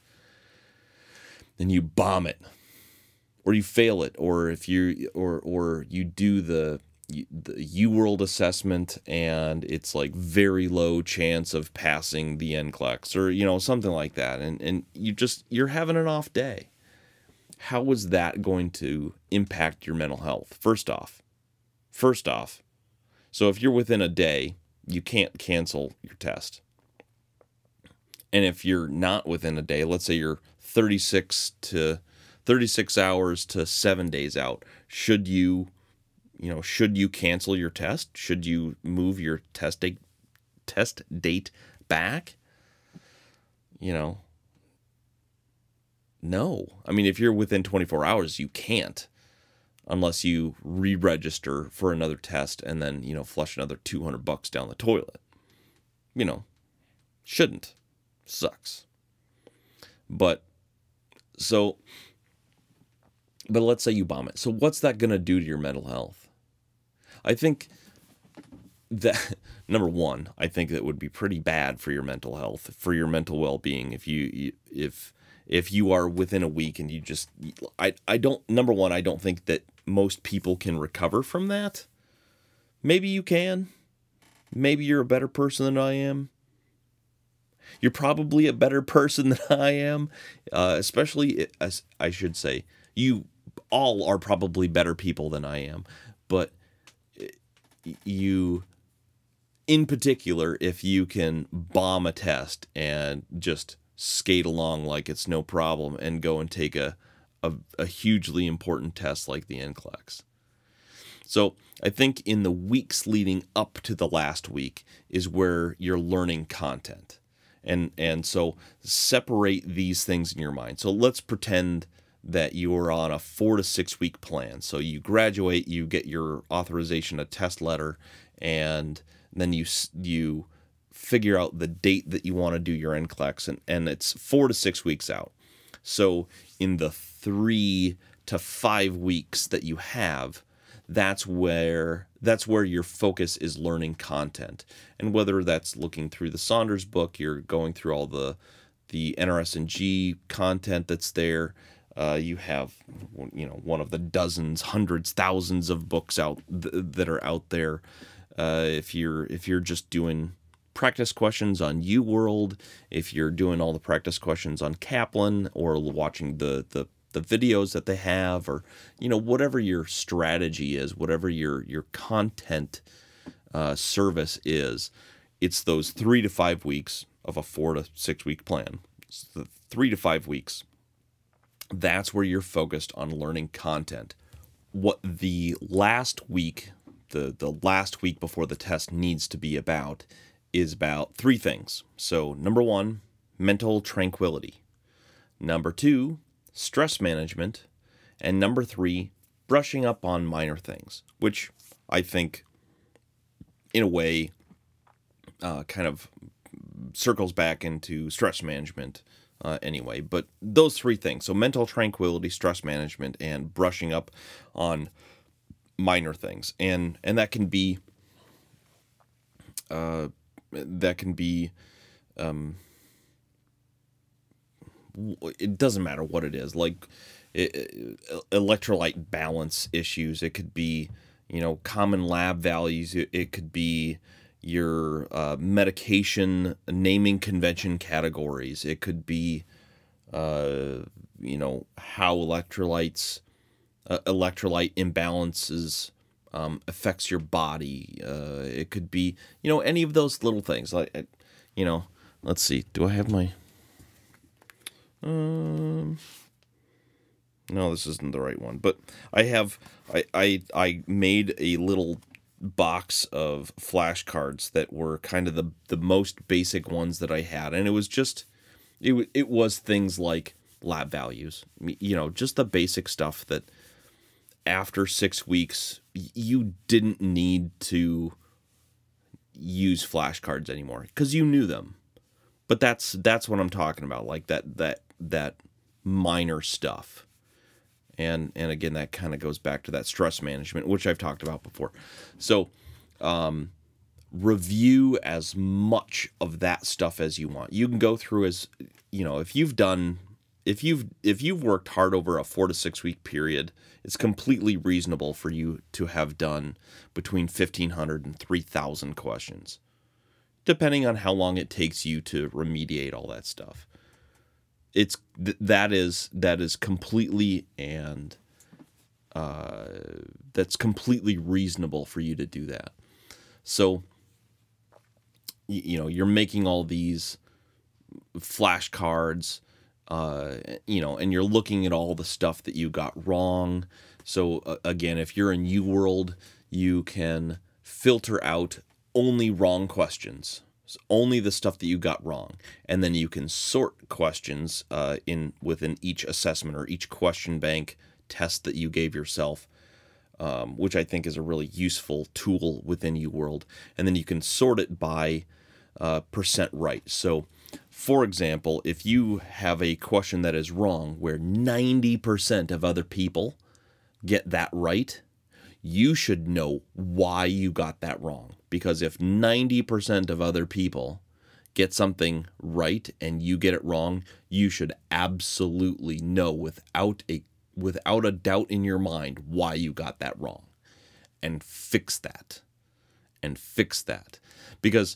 Then you bomb it, or you fail it, or if you or you do the UWorld assessment and it's like very low chance of passing the NCLEX, or something like that, and you're having an off day. How is that going to impact your mental health? First off, so if you're within a day, you can't cancel your test. And if you're not within a day, let's say you're 36 hours to 7 days out, should you cancel your test? Should you move your test date back? No. I mean, if you're within 24 hours, you can't, unless you re-register for another test and then, flush another $200 down the toilet. Shouldn't. Sucks. But let's say you bomb it. So what's that going to do to your mental health? I think that, number one, I think that would be pretty bad for your mental health, for your mental well-being, if you are within a week and you just, number one, I don't think that most people can recover from that. Maybe you can. Maybe you're a better person than I am. You're probably a better person than I am, especially, as I should say, you all are probably better people than I am, but you, in particular, if you can bomb a test and just skate along like it's no problem and go and take a hugely important test like the NCLEX. So I think in the weeks leading up to the last week is where you're learning content. And so separate these things in your mind. So let's pretend that you're on a 4 to 6 week plan. So you graduate, you get your authorization, a test letter, and then you figure out the date that you want to do your NCLEX, and it's 4 to 6 weeks out. So in the 3 to 5 weeks that you have, that's where your focus is learning content. And whether that's looking through the Saunders book, you're going through all the NRS&G content that's there. You have, one of the dozens, hundreds, thousands of books out that are out there. If you're just doing practice questions on UWorld, if you're doing all the practice questions on Kaplan, or watching the videos that they have, or whatever your strategy is, whatever your content service is, it's those 3 to 5 weeks of a 4 to 6 week plan. It's the 3 to 5 weeks. That's where you're focused on learning content. What the last week, the last week before the test needs to be about is about 3 things. So number 1, mental tranquility. Number 2, stress management. And number 3, brushing up on minor things, which I think in a way kind of circles back into stress management anyway. But those 3 things, so mental tranquility, stress management, and brushing up on minor things. And that can be it doesn't matter what it is, like electrolyte balance issues. It could be, common lab values. It could be your immunization naming convention categories. It could be, how electrolyte imbalances affects your body. It could be, any of those little things. Like, let's see. Do I have my? No, this isn't the right one. But I made a little box of flashcards that were kind of the most basic ones that I had, and it was just it was things like lab values, just the basic stuff that after 6 weeks you didn't need to use flashcards anymore because you knew them. But that's what I'm talking about, like that minor stuff. And again, that kind of goes back to that stress management, which I've talked about before. So review as much of that stuff as you want. You can go through as, if you've worked hard over a 4 to 6 week period, it's completely reasonable for you to have done between 1,500 and 3,000 questions, depending on how long it takes you to remediate all that stuff. That is completely and that's completely reasonable for you to do that. So you're making all these flashcards, and you're looking at all the stuff that you got wrong. So again, if you're in UWorld, you can filter out only wrong questions. Only the stuff that you got wrong, and then you can sort questions within each assessment or each question bank test that you gave yourself, which I think is a really useful tool within UWorld. And then you can sort it by percent right. So, for example, if you have a question that is wrong where 90% of other people get that right, you should know why you got that wrong. Because if 90% of other people get something right and you get it wrong, you should absolutely know without a doubt in your mind why you got that wrong. And fix that. Because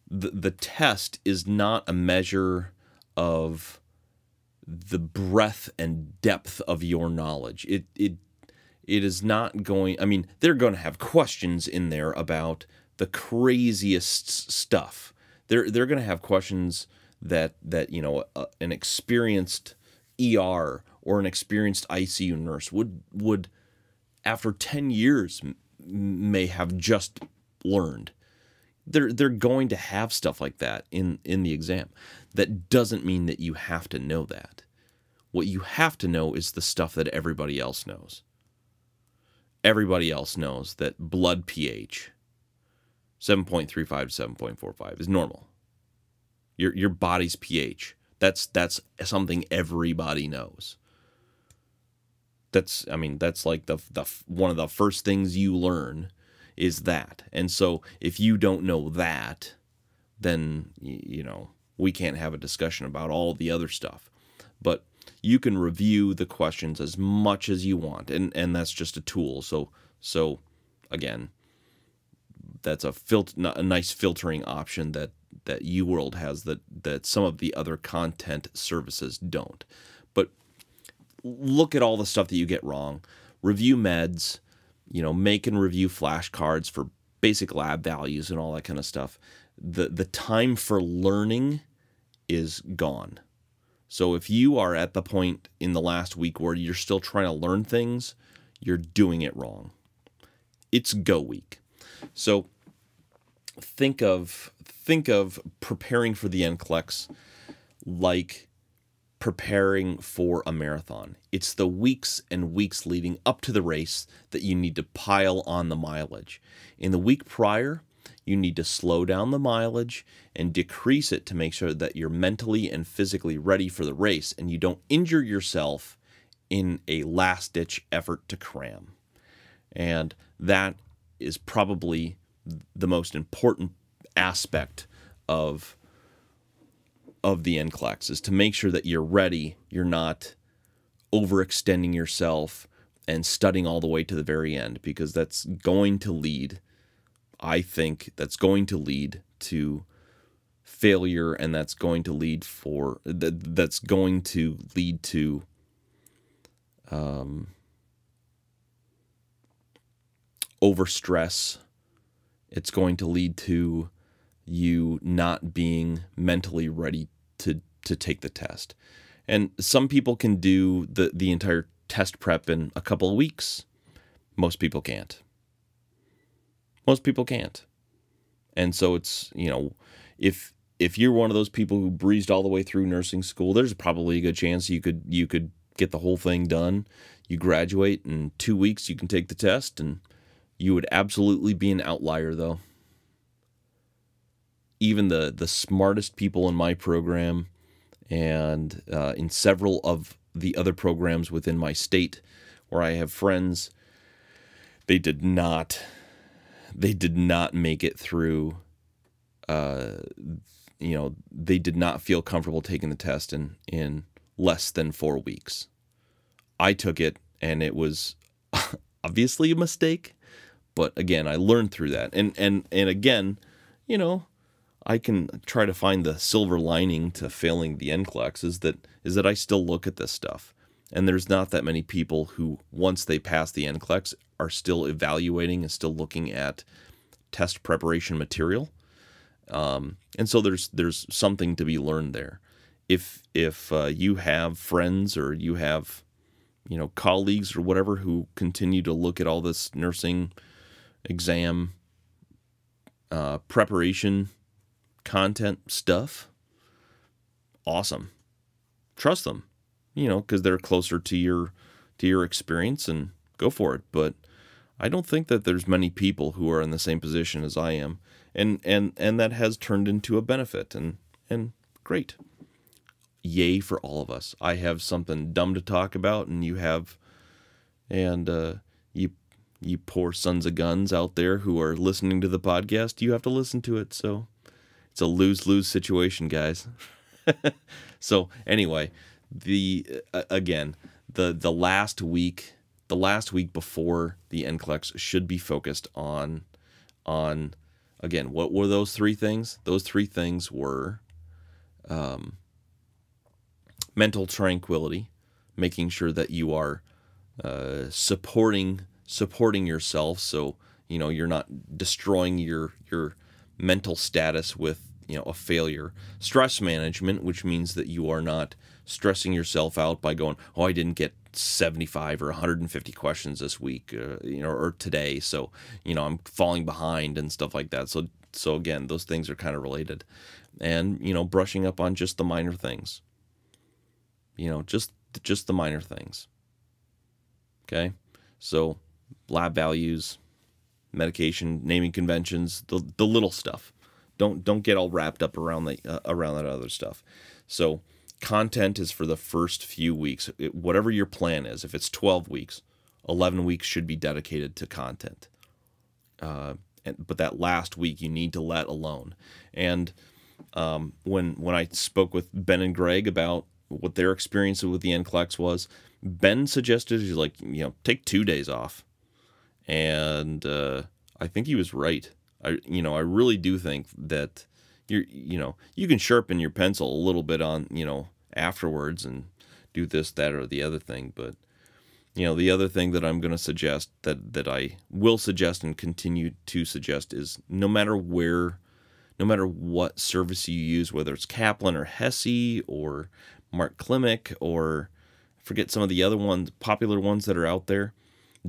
the test is not a measure of the breadth and depth of your knowledge. It is not going, they're going to have questions in there about the craziest stuff. They're going to have questions that an experienced ER or an experienced ICU nurse would after 10 years may have just learned. They're going to have stuff like that in the exam. That doesn't mean that you have to know that. What you have to know is the stuff that everybody else knows. Everybody else knows that blood pH 7.35 to 7.45 is normal. Your body's pH. That's something everybody knows. That's like the one of the first things you learn is that. And so if you don't know that, then we can't have a discussion about all the other stuff. But you can review the questions as much as you want, and that's just a tool. So again, that's a nice filtering option that UWorld has that some of the other content services don't. But look at all the stuff that you get wrong. Review meds, make and review flashcards for basic lab values and all that kind of stuff. The time for learning is gone. So if you are at the point in the last week where you're still trying to learn things, you're doing it wrong. It's go week. So think of preparing for the NCLEX like preparing for a marathon. It's the weeks and weeks leading up to the race that you need to pile on the mileage. In the week prior, you need to slow down the mileage and decrease it to make sure that you're mentally and physically ready for the race and you don't injure yourself in a last-ditch effort to cram. And that is probably the most important aspect of the NCLEX, is to make sure that you're ready, you're not overextending yourself and studying all the way to the very end, because that's going to lead, I think, to failure, and that's going to lead to overstress. It's going to lead to you not being mentally ready to take the test. And some people can do the entire test prep in a couple of weeks. Most people can't. Most people can't. And so it's, if you're one of those people who breezed all the way through nursing school, there's probably a good chance you could get the whole thing done. You graduate in 2 weeks, you can take the test, and you would absolutely be an outlier, though. Even the smartest people in my program and in several of the other programs within my state where I have friends, they did not make it through. They did not feel comfortable taking the test in less than 4 weeks. I took it, and it was obviously a mistake, but again, I learned through that. And again, I can try to find the silver lining to failing the NCLEX is that I still look at this stuff. And there's not that many people who, once they pass the NCLEX, are still evaluating and still looking at test preparation material. And so there's something to be learned there. If you have friends or you have colleagues or whatever who continue to look at all this nursing exam preparation content stuff, awesome. Trust them, because they're closer to your experience, and go for it. But I don't think that there's many people who are in the same position as I am, and that has turned into a benefit, and great. Yay for all of us. I have something dumb to talk about, and you have, and you poor sons of guns out there who are listening to the podcast, you have to listen to it. So it's a lose-lose situation, guys. So anyway, the last week before the NCLEX should be focused on again, what were those three things? Those three things were mental tranquility, making sure that you are supporting yourself, so you're not destroying your mental status with a failure. Stress management, which means that you are not stressing yourself out by going, oh, I didn't get 75 or 150 questions this week, or today, so I'm falling behind and stuff like that. So again, those things are kind of related, and brushing up on just the minor things. Just the minor things. Okay, so lab values, medication, naming conventions, the little stuff. Don't get all wrapped up around that other stuff. So content is for the first few weeks. Whatever your plan is, if it's 12 weeks, 11 weeks should be dedicated to content. But that last week you need to let alone. And when I spoke with Ben and Greg about what their experience with the NCLEX was, Ben suggested, he's like, take 2 days off. And I think he was right. I really do think that you can sharpen your pencil a little bit on, afterwards and do this, that, or the other thing. But, the other thing that I'm going to suggest, that I will suggest and continue to suggest, is no matter what service you use, whether it's Kaplan or Hesse or Mark Klimek, or forget some of the other popular ones that are out there,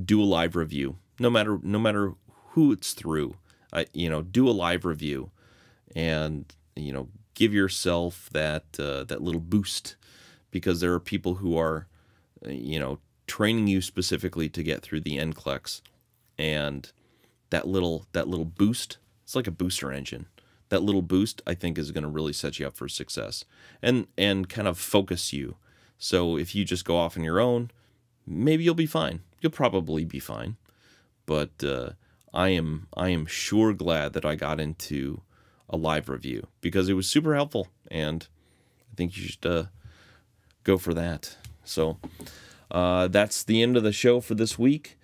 do a live review. No matter who it's through, do a live review, and give yourself that little boost, because there are people who are training you specifically to get through the NCLEX, and that little boost, it's like a booster engine. That little boost, I think, is going to really set you up for success and kind of focus you. So if you just go off on your own, maybe you'll be fine. You'll probably be fine. But I am sure glad that I got into a live review, because it was super helpful, and I think you should go for that. So that's the end of the show for this week.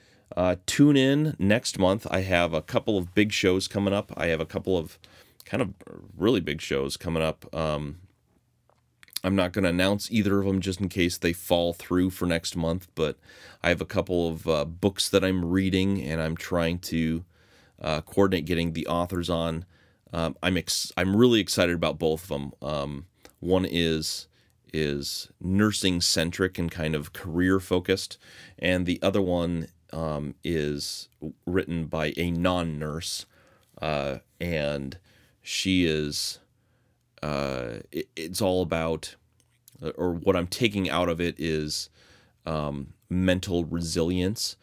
Tune in next month. I have a couple of big shows coming up. I have a couple of kind of really big shows coming up. I'm not going to announce either of them just in case they fall through for next month, but I have a couple of books that I'm reading, and I'm trying to coordinate getting the authors on. I'm really excited about both of them. One is is nursing centric and kind of career focused, and the other one is written by a non-nurse, and she is it's all about, or what I'm taking out of it is mental resilience,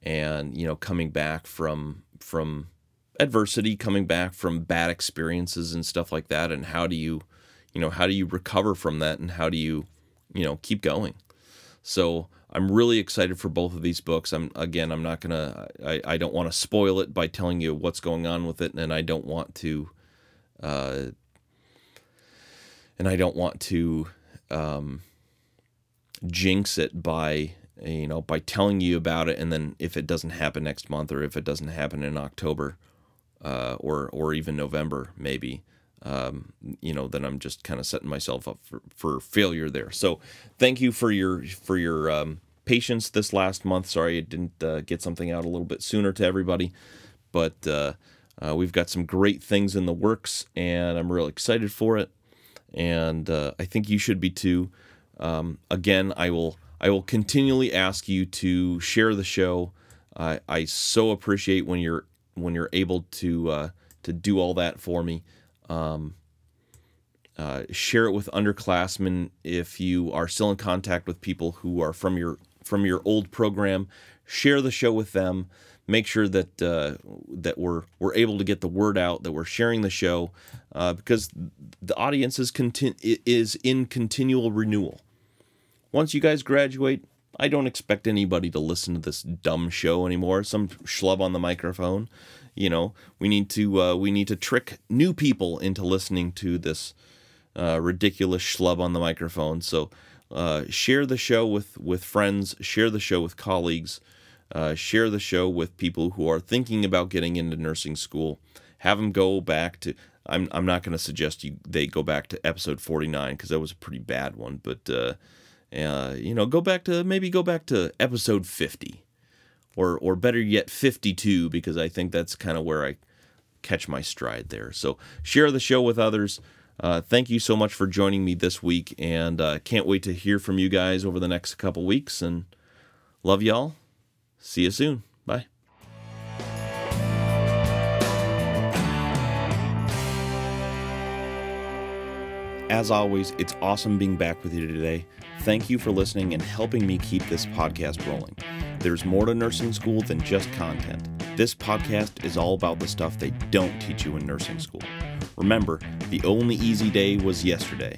and coming back from adversity, coming back from bad experiences and stuff like that, and how do you recover from that, and how do you keep going. So I'm really excited for both of these books. I don't want to spoil it by telling you what's going on with it, and I don't want to jinx it by telling you about it, and then if it doesn't happen next month, or if it doesn't happen in October, or even November, maybe, then I'm just kind of setting myself up for failure there. So thank you for your patience this last month. Sorry I didn't get something out a little bit sooner to everybody, but we've got some great things in the works, and I'm real excited for it, and I think you should be too. Again, I will continually ask you to share the show. I so appreciate when you're able to do all that for me. Share it with underclassmen. If you are still in contact with people who are from your old program, share the show with them. Make sure that that we're able to get the word out, that we're sharing the show, because the audience is in continual renewal. Once you guys graduate, I don't expect anybody to listen to this dumb show anymore. Some schlub on the microphone. We need to trick new people into listening to this ridiculous schlub on the microphone. So share the show with friends. Share the show with colleagues. Share the show with people who are thinking about getting into nursing school. Have them go back to. I'm not going to suggest they go back to episode 49, because that was a pretty bad one. But go back to episode 50. Or better yet, 52, because I think that's kind of where I catch my stride there. So share the show with others. Thank you so much for joining me this week, and can't wait to hear from you guys over the next couple weeks. And love y'all. See you soon. Bye. As always, it's awesome being back with you today. Thank you for listening and helping me keep this podcast rolling. There's more to nursing school than just content. This podcast is all about the stuff they don't teach you in nursing school. Remember, the only easy day was yesterday.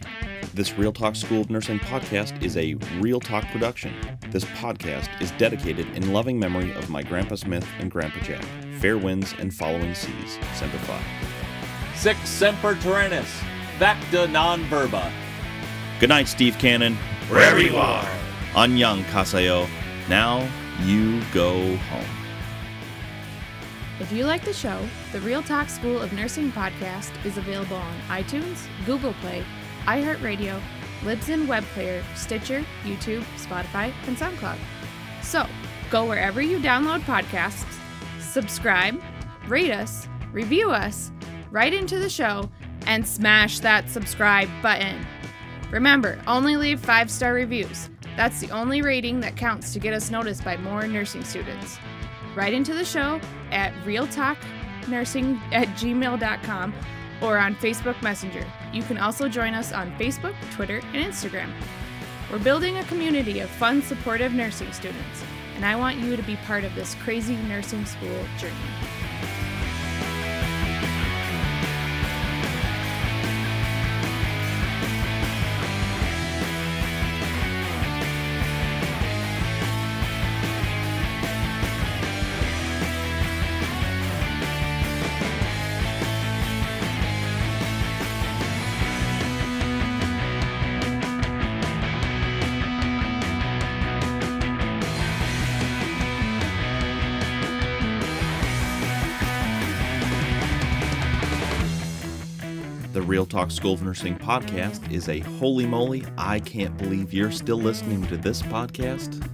This Real Talk School of Nursing podcast is a Real Talk production. This podcast is dedicated in loving memory of my Grandpa Smith and Grandpa Jack. Fair winds and following seas. Semper Fi. Sic semper tyrannis. Vacta non verba. Good night, Steve Cannon. Wherever you are. Annyeong kasayo. Now you go home. If you like the show, the Real Talk School of Nursing podcast is available on iTunes, Google Play, iHeartRadio, Libsyn Web Player, Stitcher, YouTube, Spotify, and SoundCloud. So, go wherever you download podcasts, subscribe, rate us, review us, write into the show, and smash that subscribe button. Remember, only leave 5-star reviews. That's the only rating that counts to get us noticed by more nursing students. Write into the show at realtalknursing@gmail.com or on Facebook Messenger. You can also join us on Facebook, Twitter, and Instagram. We're building a community of fun, supportive nursing students, and I want you to be part of this crazy nursing school journey. The Real Talk School of Nursing podcast is a holy moly, I can't believe you're still listening to this podcast.